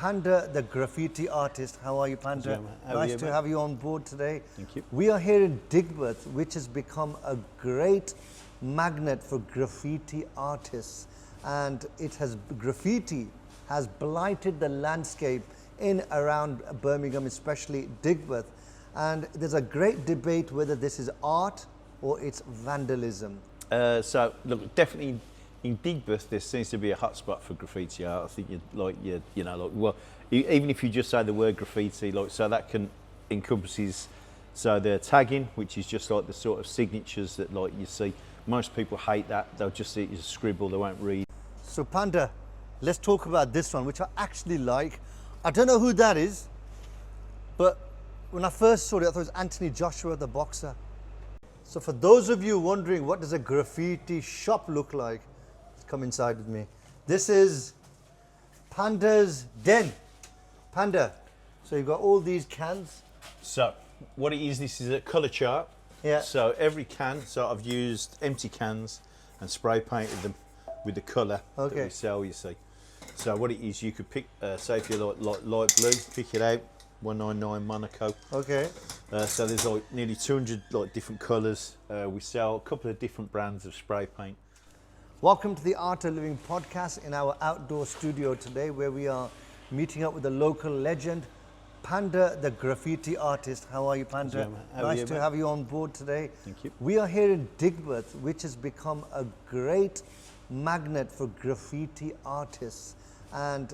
Panda, the graffiti artist. How are you, Panda? Nice to have you on board today. Thank you. We are here in Digbeth, which has become a great magnet for graffiti artists, and graffiti has blighted the landscape in around Birmingham, especially Digbeth. And there's a great debate whether this is art or it's vandalism. So look, definitely in Digbeth, there seems to be a hotspot for graffiti art. I think even if you just say the word graffiti, so that can encompasses the tagging, which is just like the sort of signatures that you see. Most people hate that. They'll just see it as a scribble. They won't read. So Panda, let's talk about this one, which I actually like. I don't know who that is, but when I first saw it, I thought it was Anthony Joshua, the boxer. So for those of you wondering, what does a graffiti shop look like? Come inside with me. This is Panda's den. Panda, so you've got all these cans. So what it is, this is a colour chart. Yeah. So every can, I've used empty cans and spray painted them with the colour that we sell, you see. So what it is, you could pick, say if you like light blue, pick it out, 199 Monaco. Okay. So there's nearly 200 different colours. We sell a couple of different brands of spray paint. Welcome to the Art of Living podcast in our outdoor studio today, where we are meeting up with a local legend, Panda, the graffiti artist. How are you, Panda? Nice to have you on board today. Thank you. We are here in Digbeth, which has become a great magnet for graffiti artists, and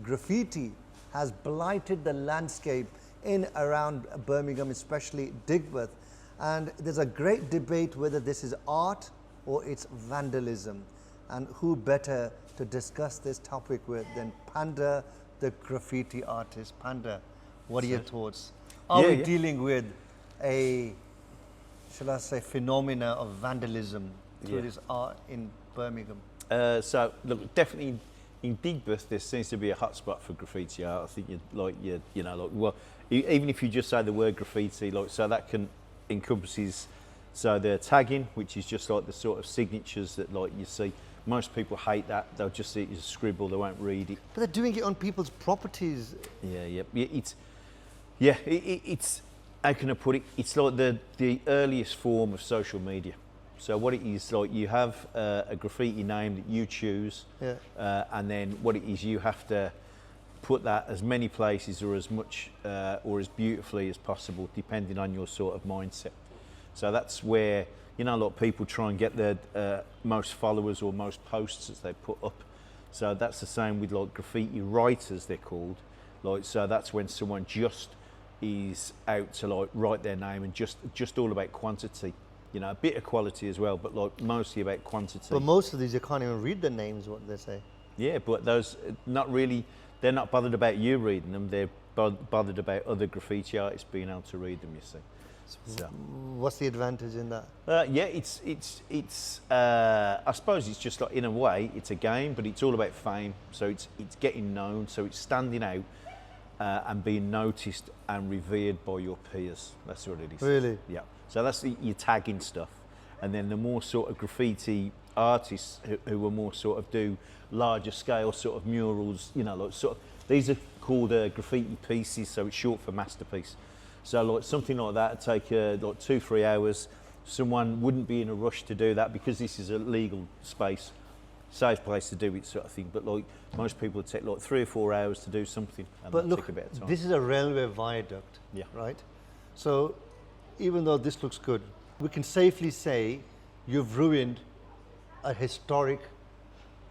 graffiti has blighted the landscape in around Birmingham, especially Digbeth. And there's a great debate whether this is art or it's vandalism. And who better to discuss this topic with than Panda, the graffiti artist. Panda, what are your thoughts? Are we dealing with a, shall I say, phenomena of vandalism through this art in Birmingham? So look, definitely in Digbeth, there seems to be a hotspot for graffiti art. I think even if you just say the word graffiti, so that can encompasses the tagging, which is just like the sort of signatures that you see. Most people hate that. They'll just see it as a scribble. They won't read it. But they're doing it on people's properties. It's how can I put it? It's like the earliest form of social media. So what it is, you have a graffiti name that you choose, and then what it is, you have to put that as many places or as much or as beautifully as possible, depending on your sort of mindset. So that's where a lot of people try and get the most followers or most posts that they put up. So that's the same with graffiti writers, they're called. So that's when someone just is out to write their name and just all about quantity. A bit of quality as well, but mostly about quantity. But most of these, you can't even read the names, what they say. Yeah, but those, they're not bothered about you reading them, they're bothered about other graffiti artists being able to read them, you see. So. What's the advantage in that? It's I suppose it's just in a way, it's a game, but it's all about fame. So it's getting known, so it's standing out and being noticed and revered by your peers. That's what it is. Really? Yeah. So that's your tagging stuff. And then the more sort of graffiti artists who are more sort of do larger scale sort of murals, these are called graffiti pieces, so it's short for masterpiece. So something like that would take 2-3 hours. Someone wouldn't be in a rush to do that because this is a legal space, safe place to do it sort of thing. But most people would take 3 or 4 hours to do something, and but look, take a bit of time. This is a railway viaduct, right? So even though this looks good, we can safely say you've ruined a historic,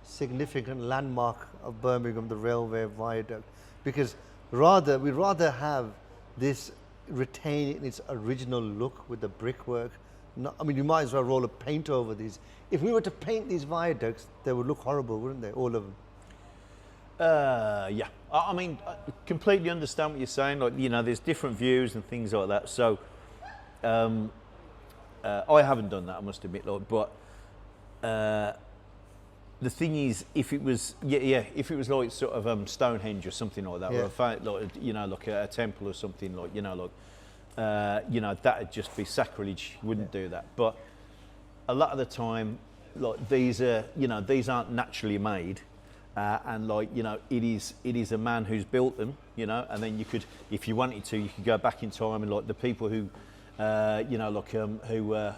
significant landmark of Birmingham, the railway viaduct, because we'd rather have this retain its original look with the brickwork. You might as well roll a paint over these. If we were to paint these viaducts, they would look horrible, wouldn't they? All of them. Yeah. I completely understand what you're saying. There's different views and things like that. So, I haven't done that, I must admit, but the thing is, if it was, if it was sort of Stonehenge or something like that, or a temple or something that'd just be sacrilege. You wouldn't do that. But a lot of the time, these aren't naturally made, and like, you know, it is a man who's built them, you know, and then you could, if you wanted to, you could go back in time and like the people who, you know, like who were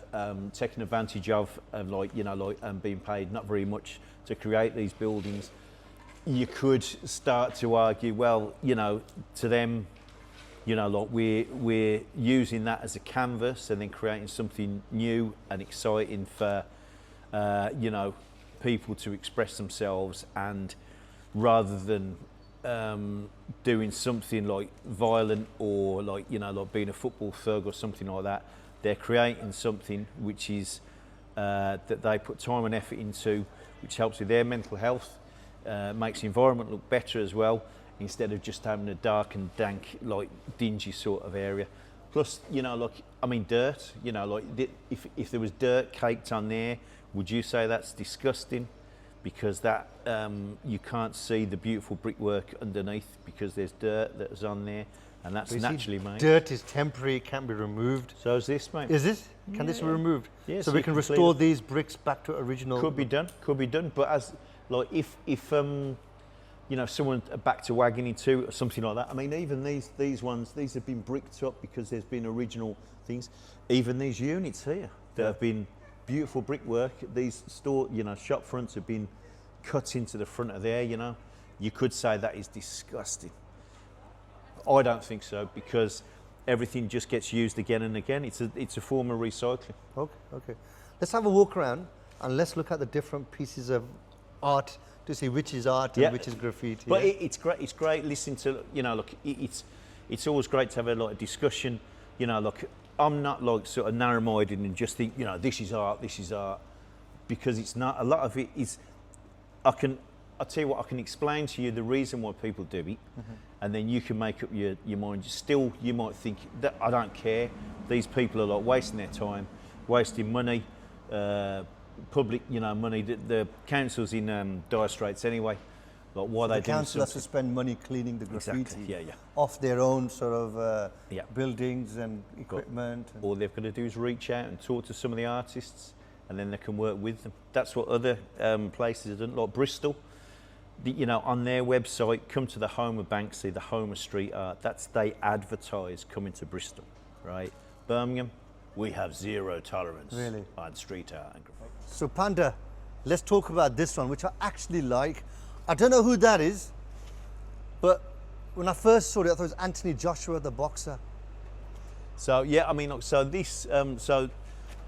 taking advantage of like, you know, like being paid not very much to create these buildings. You could start to argue, well, you know, to them, you know, like we're using that as a canvas and then creating something new and exciting for, you know, people to express themselves, and rather than doing something like violent or like, you know, like being a football thug or something like that, they're creating something which is that they put time and effort into, which helps with their mental health, makes the environment look better as well, instead of just having a dark and dank, like dingy sort of area. Plus, you know, like, I mean, dirt, you know, like if there was dirt caked on there, would you say that's disgusting? Because that you can't see the beautiful brickwork underneath because there's dirt that's on there, and that's naturally made. Dirt is temporary, it can't be removed. So is this, mate. Is this? Can this be removed? Yeah, so we can restore these bricks back to original. Could be done. But as like if you know, someone back to wagging into or something like that. I mean, even these ones, these have been bricked up because there's been original things. Even these units here that have been beautiful brickwork. These you know, shop fronts have been cut into the front of there. You know, you could say that is disgusting. I don't think so, because everything just gets used again and again. It's a form of recycling. Okay. Let's have a walk around and let's look at the different pieces of art to see which is art and which is graffiti. But it's great. It's great listening to, you know, look. It's always great to have a lot of discussion. You know, look. I'm not like sort of narrow-minded and just think, you know, this is art, because it's not. A lot of it is. I'll tell you what. I can explain to you the reason why people do it, and then you can make up your mind. Still, you might think that I don't care. These people are like wasting their time, wasting money. Public, you know, money. The council's in dire straits anyway. Like, why the council has to spend money cleaning the graffiti off their own sort of buildings and equipment. All they've got to do is reach out and talk to some of the artists, and then they can work with them. That's what other places have done, like Bristol. You know, on their website, come to the home of Banksy, the home of street art. They advertise coming to Bristol, right? Birmingham, we have zero tolerance on street art and graffiti. So Panda, let's talk about this one, which I actually like. I don't know who that is, but when I first saw it, I thought it was Anthony Joshua, the boxer. So yeah, I mean, look, so this, so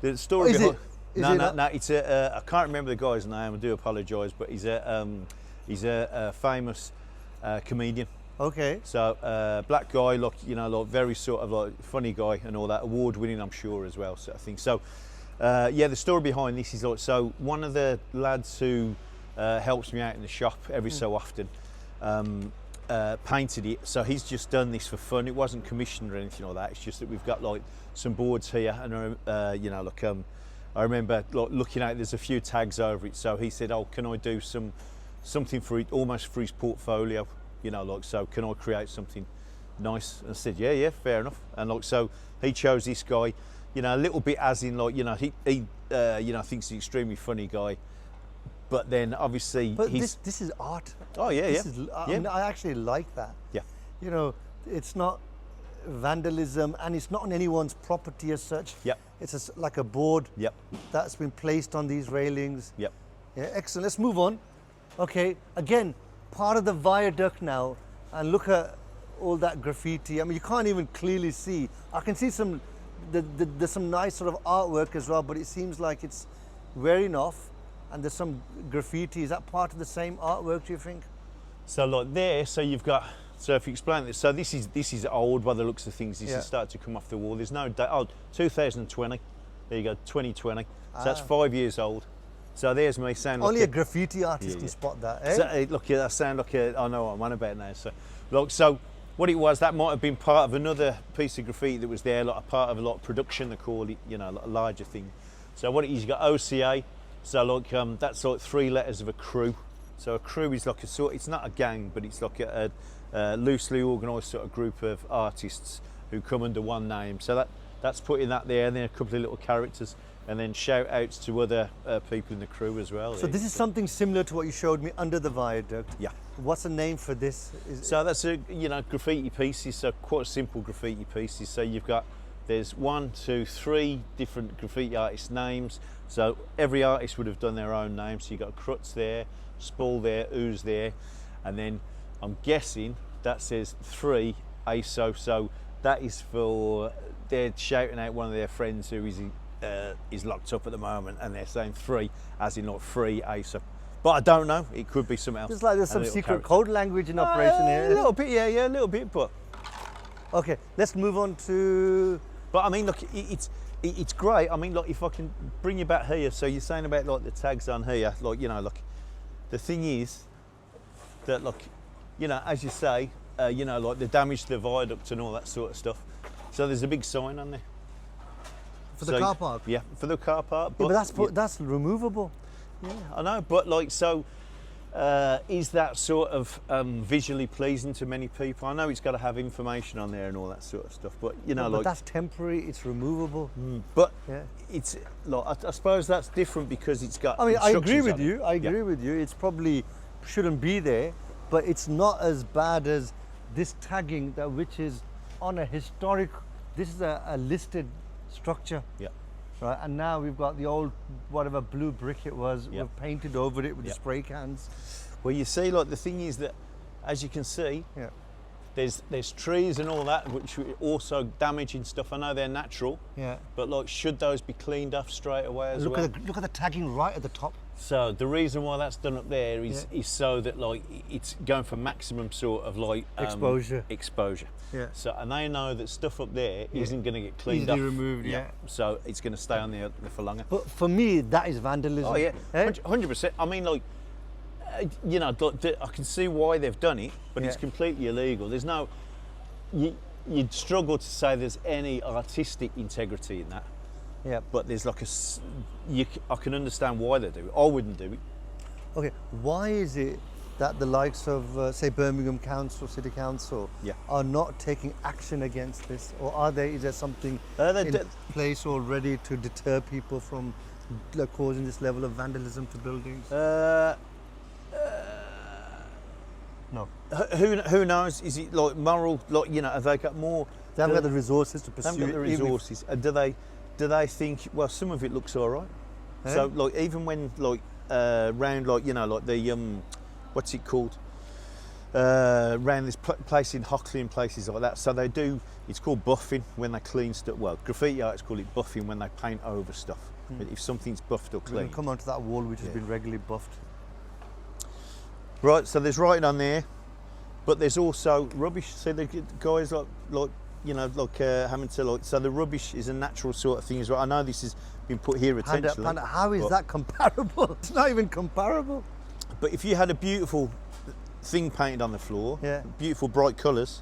the story behind. No, it's a. I can't remember the guy's name. I do apologise, but he's a famous comedian. Okay. So black guy, like, you know, like very sort of like funny guy and all that, award winning, I'm sure, as well. So I think so. Yeah, the story behind this is like, so one of the lads who helps me out in the shop every so often painted it. So he's just done this for fun. It wasn't commissioned or anything like that. It's just that we've got like some boards here, and you know, look, I remember like, looking at it, there's a few tags over it. So he said, "Oh, can I do something for it, almost for his portfolio? You know, like, so can I create something nice?" And I said, "Yeah, fair enough." And like, so he chose this guy. You know, a little bit as in like, you know, he you know, thinks he's an extremely funny guy, but then obviously this is art. Oh yeah. I mean, I actually like that. Yeah. You know, it's not vandalism and it's not on anyone's property as such. Yep. It's like a board. Yep. That's been placed on these railings. Yep. Yeah, excellent. Let's move on. Okay, again, part of the viaduct now, and look at all that graffiti. I mean, you can't even clearly see. I can see there's some nice sort of artwork as well, but it seems like it's wearing off, and there's some graffiti. Is that part of the same artwork, do you think? So like there, so you've got, so if you explain this, so this is old by the looks of things. This is starting to come off the wall. There's no date. Oh, 2020. There you go, 2020. So that's 5 years old. So there's me saying, only a graffiti artist can spot that, eh? So, look, I sound like I know what I'm on about now. So, look, so what it was, that might have been part of another piece of graffiti that was there, like a part of a lot of production, they call it, you know, like a larger thing. So what it is, you got OCA. So like that's like 3 letters of a crew. So a crew is like a sort. It's not a gang, but it's like a loosely organised sort of group of artists who come under one name. So that's putting that there, and then a couple of little characters. and then shout outs to other people in the crew as well. So this is something similar to what you showed me under the viaduct. Yeah. What's the name for this? So that's graffiti pieces. So quite simple graffiti pieces. So there's 1, 2, 3 different graffiti artist names. So every artist would have done their own name. So you've got Crutz there, Spall there, Ooze there, and then I'm guessing that says 3 ASO. So that is for, they're shouting out one of their friends who is locked up at the moment, and they're saying 3 as in not 3 ASO. But I don't know. It could be something else. It's like there's some secret code language in operation here. A little bit, yeah, a little bit. But okay, let's move on to. But I mean, look, it's great. I mean, look, if I can bring you back here. So you're saying about like the tags on here, like look, the thing is that look, as you say, like the damage to the viaduct and all that sort of stuff. So there's a big sign on there. For the car park? Yeah, for the car park. But that's removable. Yeah, I know, but like, so is that sort of visually pleasing to many people? I know it's got to have information on there and all that sort of stuff, but but that's temporary. It's removable. But it's like, I suppose that's different because it's got. I mean, I agree with on you. it. I agree with you. It's probably shouldn't be there, but it's not as bad as this tagging which is on a historic. This is a listed structure. Yeah. Right, and now we've got the old, whatever blue brick it was, we've painted over it with the spray cans. Well, you see, like the thing is that, as you can see, there's trees and all that, which are also damaging stuff. I know they're natural, but like, should those be cleaned off straight away as well? Look at the tagging right at the top. So the reason why that's done up there is so that like it's going for maximum sort of like exposure. Yeah. So and they know that stuff up there isn't going to get cleaned up. Easily removed. Yeah. So it's going to stay on there for longer. But for me, that is vandalism. Oh yeah, 100%. I mean, like, I can see why they've done it, but it's completely illegal. There's no. You'd struggle to say there's any artistic integrity in that. Yeah. But there's like I can understand why they do it. I wouldn't do it. Okay, why is it that the likes of, say, Birmingham Council, City Council, are not taking action against this? Or is there something in place already to deter people from causing this level of vandalism to buildings? No. Who knows? Is it like moral, like, have they got more? They haven't got the resources to pursue it. They haven't got the resources. Do they think, well, some of it looks all right. So, like, even when, like, round, like, like the, what's it called? Round this place in Hockley and places like that. So they do, it's called buffing when they clean stuff. Well, graffiti artists call it buffing when they paint over stuff. If something's buffed or clean. We're going to come onto that wall which has been regularly buffed. Right, so there's writing on there, but there's also rubbish. So the guys like having to like. So the rubbish is a natural sort of thing as well. I know this has been put here intentionally. Panda, how is that comparable? It's not even comparable. But if you had a beautiful thing painted on the floor, beautiful bright colours,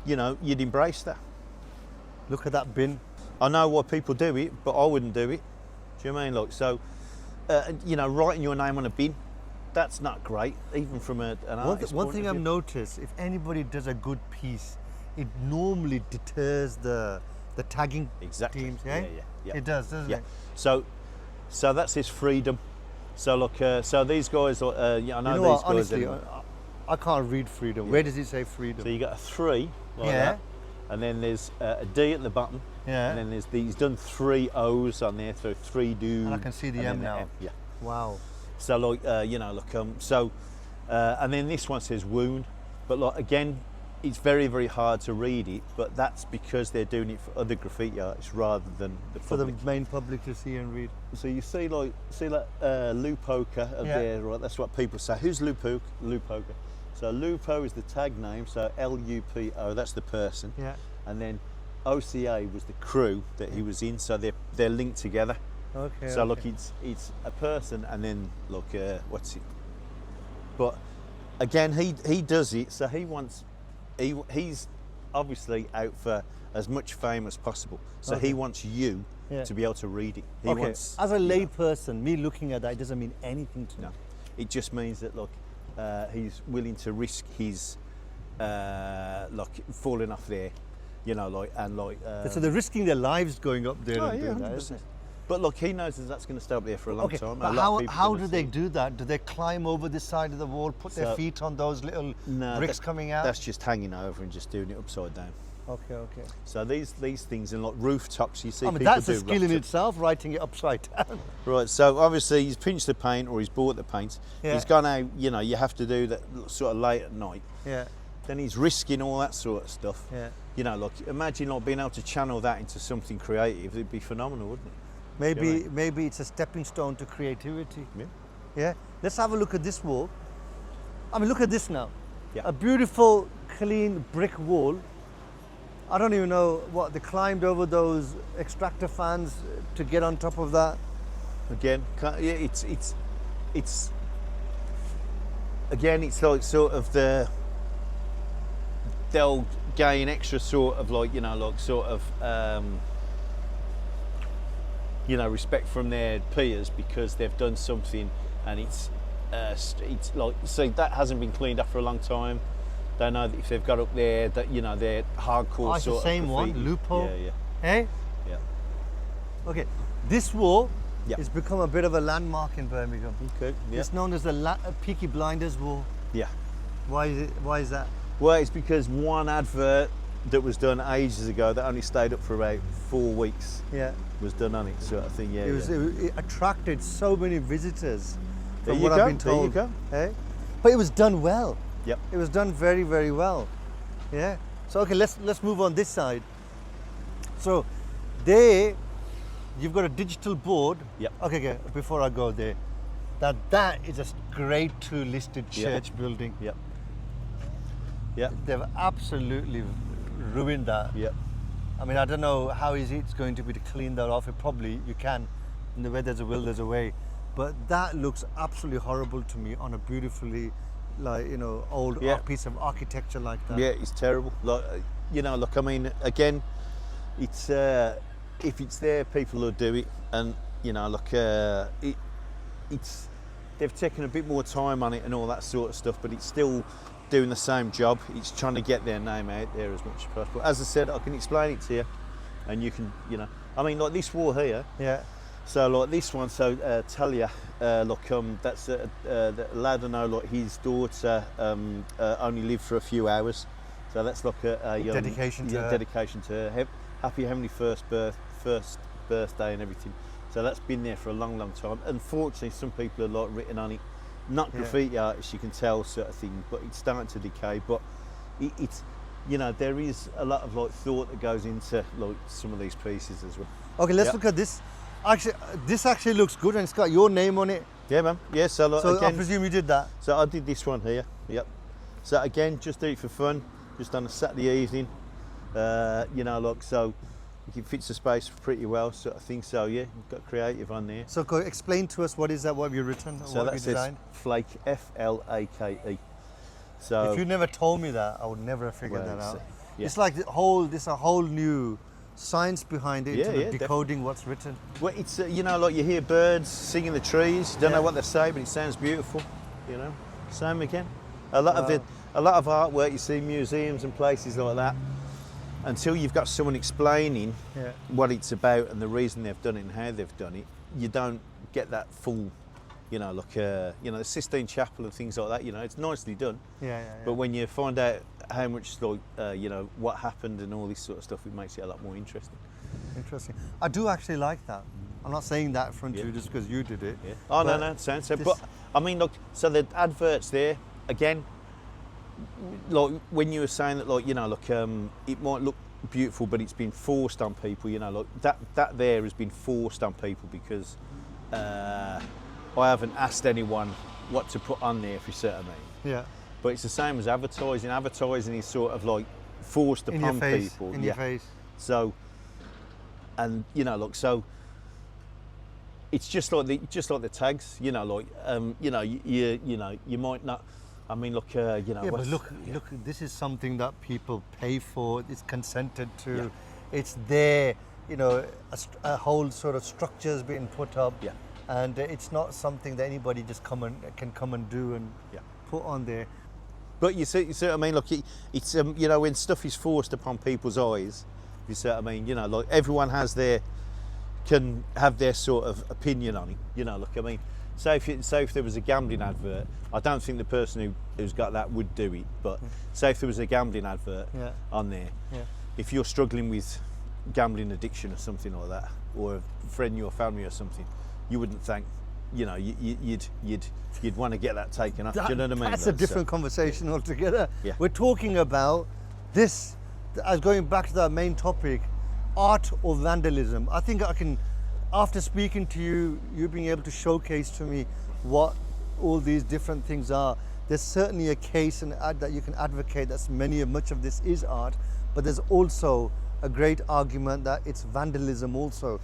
you'd embrace that. Look at that bin. I know why people do it, but I wouldn't do it. Do you know what I mean? Like, so, writing your name on a bin, that's not great, even from an artist's One thing I've noticed, if anybody does a good piece, it normally deters the tagging teams. Yeah? It does, doesn't it? So that's his freedom. So look, so these guys, I know these guys. Honestly, I can't read freedom. Where does it say freedom? So you got a 3 like that, and then there's a D at the bottom. Yeah. And then he's done 3 O's on there, so 3 do. And I can see the M now. Yeah. Wow. So like, and then this one says wound, but like again, it's very, very hard to read it, but that's because they're doing it for other graffiti artists rather than the public. For the main public to see and read. So you see that Lupoka up there, right? That's what people say. Who's Lupoka? So Lupo is the tag name, so Lupo, that's the person. Yeah. And then OCA was the crew that he was in, so they're linked together. Okay. So look, it's a person, and then look, what's it? But again, he does it, so he's obviously out for as much fame as possible. So he wants you to be able to read it. He wants, as a lay person, me looking at that, it doesn't mean anything to me. It just means that look, he's willing to risk his falling off there. So they're risking their lives going up there and doing that, isn't it? But look, he knows that's going to stay up there for a long time. But how do they do that? Do they climb over this side of the wall, put their feet on those little bricks coming out? That's just hanging over and just doing it upside down. Okay. So these things in like rooftops, you see. I mean, that's a skill in itself, writing it upside down. Right. So obviously he's pinched the paint or he's bought the paint. Yeah. He's gone out. You know, you have to do that sort of late at night. Yeah. Then he's risking all that sort of stuff. Yeah. You know, look, imagine not being able to channel that into something creative. It'd be phenomenal, wouldn't it? Maybe it's a stepping stone to creativity. Yeah. Yeah. Let's have a look at this wall. I mean, look at this now. Yeah. A beautiful, clean brick wall. I don't even know what they climbed over those extractor fans to get on top of that. Again, it's again, it's like sort of they'll gain extra sort of like, you know, like sort of you know, respect from their peers because they've done something, and it's like, see, that hasn't been cleaned up for a long time. They know that if they've got up there, that, you know, they're hardcore it's sort the same of one, graffiti. loophole. Yeah. Hey? Yeah. Okay, this wall Yeah. has become a bit of a landmark in Birmingham. Okay. Yeah. It's known as the Peaky Blinders wall. Yeah. Why is that? Well, it's because one advert that was done ages ago that only stayed up for about 4 weeks Yeah. was done on it, sort of thing. Yeah. It attracted so many visitors. There From you what go. I've been told. There you go. Hey? But it was done well. Yep. It was done very, very well. Yeah. So okay, let's move on this side. So there you've got a digital board. Yep. Okay, before I go there. That is a grade 2 listed church building. Yep. Yep. They've absolutely ruined that. Yep. I mean, I don't know how easy it's going to be to clean that off. It probably you can. And where there's a will, there's a way. But that looks absolutely horrible to me on a beautifully, like, you know, old piece of architecture like that. Yeah, it's terrible. Like, you know, look, I mean, again, it's if it's there, people will do it, and you know, look, it's they've taken a bit more time on it and all that sort of stuff, but it's still doing the same job. It's trying to get their name out there as much as possible. As I said, I can explain it to you, and you can, you know, I mean, like this wall here. Yeah. So like this one, so Talia, look, that's the lad I know, like his daughter only lived for a few hours, so that's like a dedication to her. Dedication to her. Happy Heavenly first birthday and everything. So that's been there for a long, long time. Unfortunately, some people are like written on it, not graffiti artists, you can tell, sort of thing, but it's starting to decay. But it's, you know, there is a lot of like thought that goes into like some of these pieces as well. Okay, let's look at this. Actually, this actually looks good, and it's got your name on it. Yeah, man. Yeah, so like, So again, I presume you did that. So I did this one here. Yep. So again, just do it for fun, just on a Saturday evening. You know, like, so it fits the space pretty well, sort of thing. So yeah, you've got creative on there. So explain to us, what is that? What have you written? So what have you designed? Flake, F-L-A-K-E. So if you never told me that, I would never have figured that out. Yeah. It's like there's a whole new science behind it, into decoding what's written. Well, it's you know, like you hear birds singing in the trees. You don't know what they say, but it sounds beautiful. You know, same again. A lot of artwork you see in museums and places like that. Until you've got someone explaining what it's about and the reason they've done it and how they've done it, you don't get that full, you know, like you know, the Sistine Chapel and things like that. You know, it's nicely done. But when you find out how much, like, you know, what happened and all this sort of stuff, it makes it a lot more interesting. Interesting. I do actually like that. I'm not saying that in front of you just because you did it. Yeah. Oh, no, it sounds so. But I mean, look, so the adverts there again. Like when you were saying that, like, you know, look, it might look beautiful, but it's been forced on people. You know, like that there has been forced on people because I haven't asked anyone what to put on there, if you see what I mean. Yeah. But it's the same as advertising. Advertising is sort of like forced upon people. In your face. So, and you know, look, so it's just like the tags. You know, like you know, you might not. I mean, look, you know. Yeah, but look, this is something that people pay for. It's consented to. Yeah. It's there. You know, a whole sort of structures being put up. Yeah. And it's not something that anybody just can come and do and put on there. But you see what I mean? Look, it's you know, when stuff is forced upon people's eyes, you see what I mean? You know, like everyone has their can have their sort of opinion on it. You know, look, I mean, say if there was a gambling advert, I don't think the person who's got that would do it, but say if there was a gambling advert on there, if you're struggling with gambling addiction or something like that, or a friend in your family or something, you wouldn't think, you know, you'd want to get that taken off. Do you know what I mean? That's a different conversation altogether. Yeah. We're talking about this, as going back to that main topic, art or vandalism. I think I can, after speaking to you, you being able to showcase to me what all these different things are, there's certainly a case that you can advocate that much of this is art, but there's also a great argument that it's vandalism also.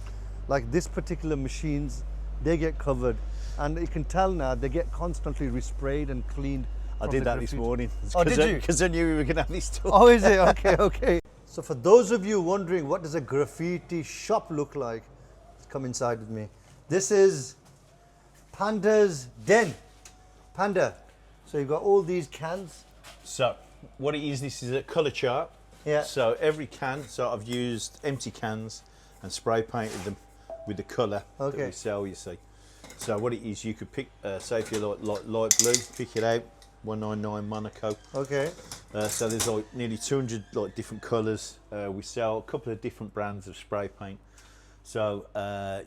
Like this particular machines, they get covered, and you can tell now they get constantly resprayed and cleaned. I did that this morning. Oh, did you? Because I knew we were going to have this talk. Oh, is it? Okay, okay. So for those of you wondering what does a graffiti shop look like, come inside with me. This is Panda's Den. Panda. So you've got all these cans. So what it is, this is a colour chart. Yeah. So every can, so I've used empty cans and spray painted them with the colour that we sell, you see. So what it is, you could pick, say if you like light blue, pick it out, 199 Monaco. Okay. So there's like nearly 200 like different colours. We sell a couple of different brands of spray paint. So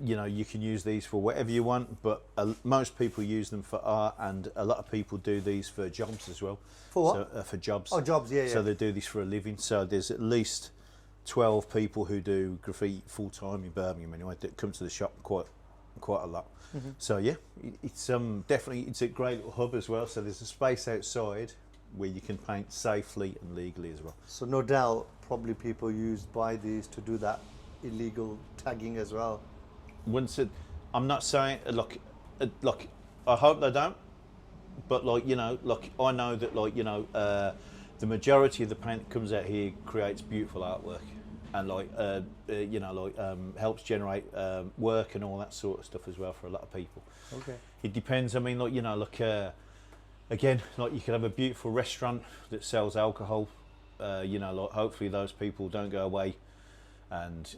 you know, you can use these for whatever you want, but most people use them for art, and a lot of people do these for jobs as well. For what? So, for jobs. Oh, jobs, yeah, yeah. So they do this for a living. So there's at least 12 people who do graffiti full time in Birmingham anyway, that come to the shop quite a lot. So yeah, it's definitely, it's a great little hub as well. So there's a space outside where you can paint safely and legally as well. So no doubt, probably people buy these to do that illegal tagging as well. I'm not saying look, I hope they don't, but like, you know, like I know that, like, you know, the majority of the paint that comes out here creates beautiful artwork, and like you know, like helps generate work and all that sort of stuff as well for a lot of people. Okay. It depends. I mean, like, you know, like again, like you could have a beautiful restaurant that sells alcohol. You know, like hopefully those people don't go away and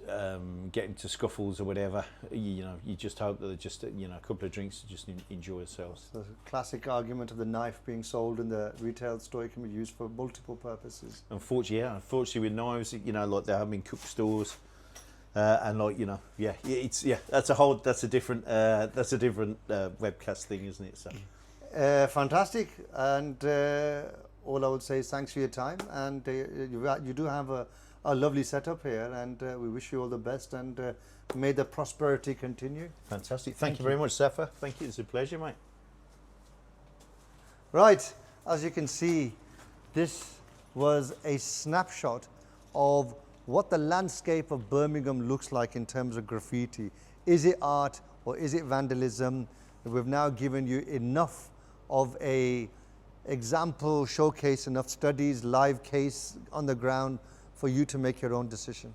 get into scuffles or whatever. You know, you just hope that they just, you know, a couple of drinks to just enjoy themselves. The classic argument of the knife being sold in the retail store can be used for multiple purposes. Unfortunately with knives, you know, like they have in cook stores, and like, you know, that's a different webcast thing, isn't it? So fantastic, and all I would say is thanks for your time, and you do have a lovely setup here, and we wish you all the best, and may the prosperity continue. Fantastic. Thank you very much, ZAFAR. Thank you. It's a pleasure, mate. Right, as you can see, this was a snapshot of what the landscape of Birmingham looks like in terms of graffiti. Is it art or is it vandalism? We've now given you enough of a example, showcase, enough studies, live case on the ground for you to make your own decision.